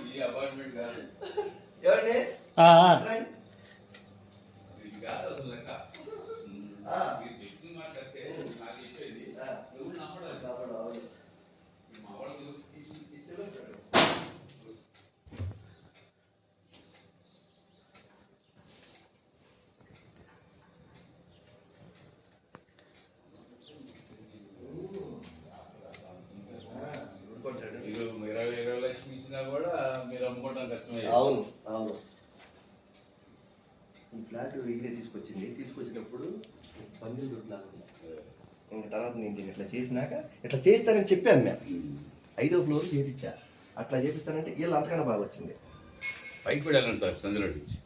ఈ అపార్ట్మెంట్ కాదు ఎవరండి కాదు అసలు లెక్క మీరు టెక్నిక్ మాట్లాడితే నాకు ఇచ్చేది ఎవరు నమ్మడాలి మా వాళ్ళకి కూడా మీరు అమ్ముకోవడం కష్టమే. అవును అవును. ఈ ఫ్లాట్ ఇదే తీసుకొచ్చినప్పుడు 12 ఫ్లాట్ ఇంకా తర్వాత నేను దీన్ని ఇట్లా చేసినాక ఇట్లా చేస్తానని చెప్పాను మేము 5వ ఫ్లోర్ చేయించా. అట్లా చేపిస్తానంటే వీళ్ళు అంతకన్నా బాగా వచ్చింది. పైకి పెడాలండి సార్ సందులో నుంచి.